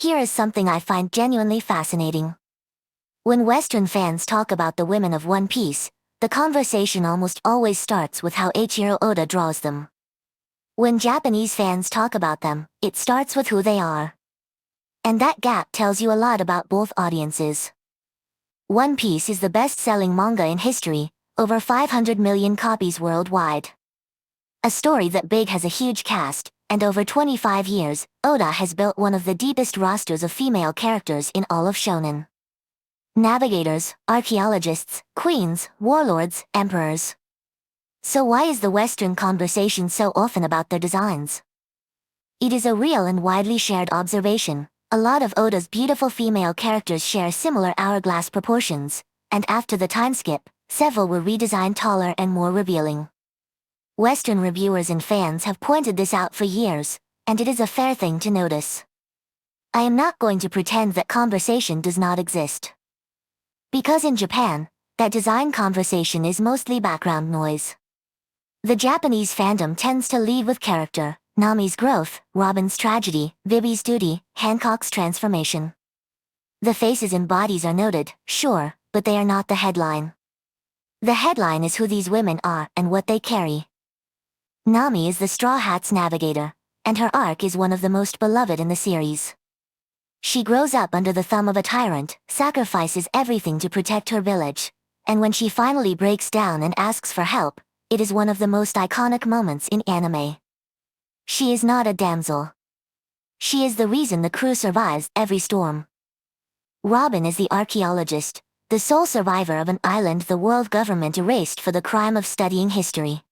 Here is something I find genuinely fascinating. When Western fans talk about the women of One Piece, the conversation almost always starts with how Eiichiro Oda draws them. When Japanese fans talk about them, it starts with who they are. And that gap tells you a lot about both audiences. One Piece is the best-selling manga in history, over 500 million copies worldwide. A story that big has a huge cast, and over 25 years, Oda has built one of the deepest rosters of female characters in all of shonen. Navigators, archaeologists, queens, warlords, emperors. So why is the Western conversation so often about their designs? It is a real and widely shared observation. A lot of Oda's beautiful female characters share similar hourglass proportions, and after the time skip, several were redesigned taller and more revealing. Western reviewers and fans have pointed this out for years, and it is a fair thing to notice. I am not going to pretend that conversation does not exist. Because in Japan, that design conversation is mostly background noise. The Japanese fandom tends to lead with character, Nami's growth, Robin's tragedy, Vivi's duty, Hancock's transformation. The faces and bodies are noted, sure, but they are not the headline. The headline is who these women are and what they carry. Nami is the Straw Hat's navigator, and her arc is one of the most beloved in the series. She grows up under the thumb of a tyrant, sacrifices everything to protect her village, and when she finally breaks down and asks for help, it is one of the most iconic moments in anime. She is not a damsel. She is the reason the crew survives every storm. Robin is the archaeologist, the sole survivor of an island the world government erased for the crime of studying history.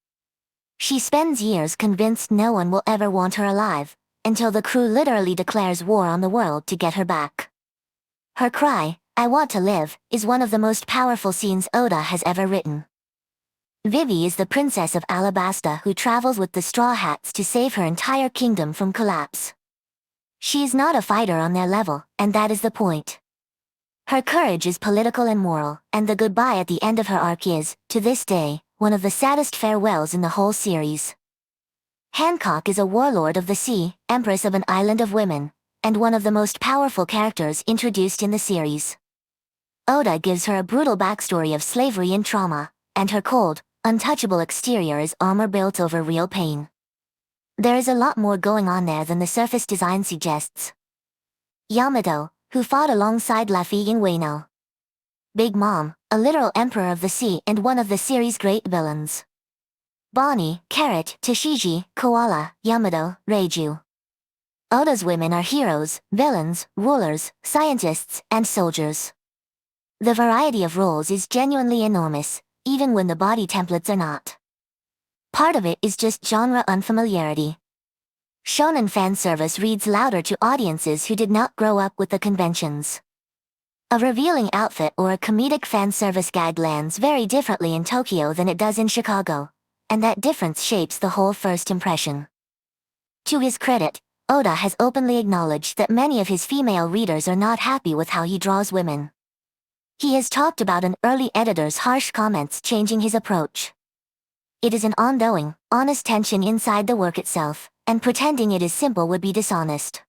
She spends years convinced no one will ever want her alive, until the crew literally declares war on the world to get her back. Her cry, "I want to live," is one of the most powerful scenes Oda has ever written. Vivi is the princess of Alabasta who travels with the Straw Hats to save her entire kingdom from collapse. She is not a fighter on their level, and that is the point. Her courage is political and moral, and the goodbye at the end of her arc is, to this day, one of the saddest farewells in the whole series. Hancock is a warlord of the sea, empress of an island of women, and one of the most powerful characters introduced in the series. Oda gives her a brutal backstory of slavery and trauma, and her cold, untouchable exterior is armor built over real pain. There is a lot more going on there than the surface design suggests. Yamato, who fought alongside Luffy in Wano. Big Mom, a literal emperor of the sea and one of the series' great villains. Bonnie, Carrot, Tashigi, Koala, Yamato, Reiju. Oda's women are heroes, villains, rulers, scientists, and soldiers. The variety of roles is genuinely enormous, even when the body templates are not. Part of it is just genre unfamiliarity. Shonen fan service reads louder to audiences who did not grow up with the conventions. A revealing outfit or a comedic fan service gag lands very differently in Tokyo than it does in Chicago, and that difference shapes the whole first impression. To his credit, Oda has openly acknowledged that many of his female readers are not happy with how he draws women. He has talked about an early editor's harsh comments changing his approach. It is an ongoing, honest tension inside the work itself, and pretending it is simple would be dishonest.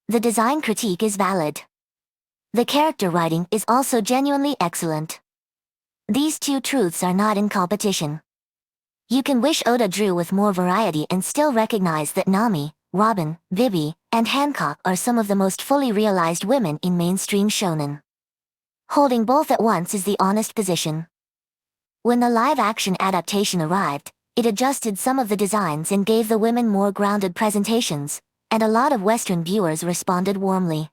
The design critique is valid. The character writing is also genuinely excellent. These two truths are not in competition. You can wish Oda drew with more variety and still recognize that Nami, Robin, Vivi, and Hancock are some of the most fully realized women in mainstream shonen. Holding both at once is the honest position. When the live-action adaptation arrived, it adjusted some of the designs and gave the women more grounded presentations, and a lot of Western viewers responded warmly.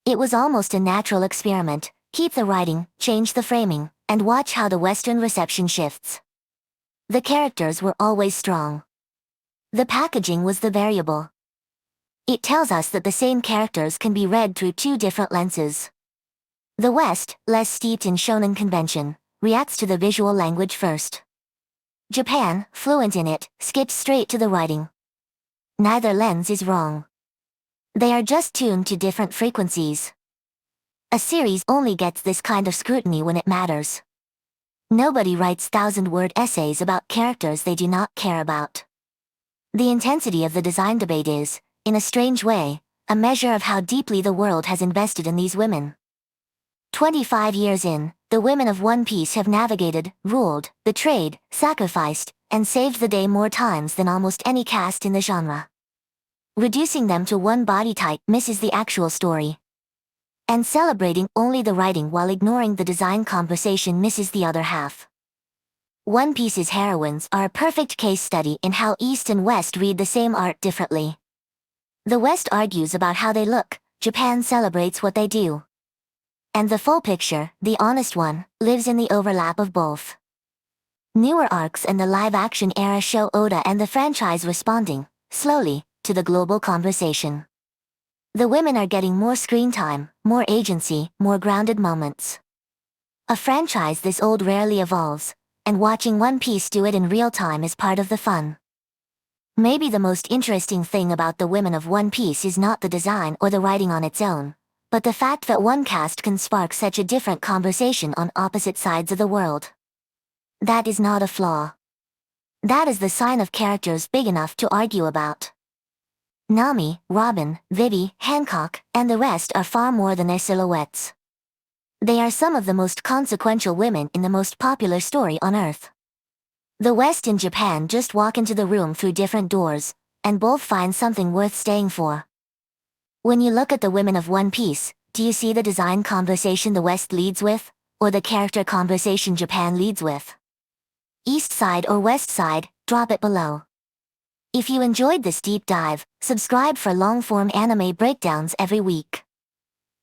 It was almost a natural experiment: keep the writing, change the framing, and watch how the Western reception shifts. The characters were always strong. The packaging was the variable. It tells us that the same characters can be read through two different lenses. The West, less steeped in shonen convention, reacts to the visual language first. Japan, fluent in it, skips straight to the writing. Neither lens is wrong. They are just tuned to different frequencies. A series only gets this kind of scrutiny when it matters. Nobody writes 1,000-word essays about characters they do not care about. The intensity of the design debate is, in a strange way, a measure of how deeply the world has invested in these women. 25 years in, the women of One Piece have navigated, ruled, betrayed, sacrificed, and saved the day more times than almost any cast in the genre. Reducing them to one body type misses the actual story. And celebrating only the writing while ignoring the design conversation misses the other half. One Piece's heroines are a perfect case study in how East and West read the same art differently. The West argues about how they look, Japan celebrates what they do. And the full picture, the honest one, lives in the overlap of both. Newer arcs and the live-action era show Oda and the franchise responding, slowly, to the global conversation. The women are getting more screen time, more agency, more grounded moments. A franchise this old rarely evolves, and watching One Piece do it in real time is part of the fun. Maybe the most interesting thing about the women of One Piece is not the design or the writing on its own, but the fact that one cast can spark such a different conversation on opposite sides of the world. That is not a flaw. That is the sign of characters big enough to argue about. Nami, Robin, Vivi, Hancock, and the rest are far more than their silhouettes. They are some of the most consequential women in the most popular story on Earth. The West and Japan just walk into the room through different doors, and both find something worth staying for. When you look at the women of One Piece, do you see the design conversation the West leads with, or the character conversation Japan leads with? East side or West side, drop it below. If you enjoyed this deep dive, subscribe for long-form anime breakdowns every week.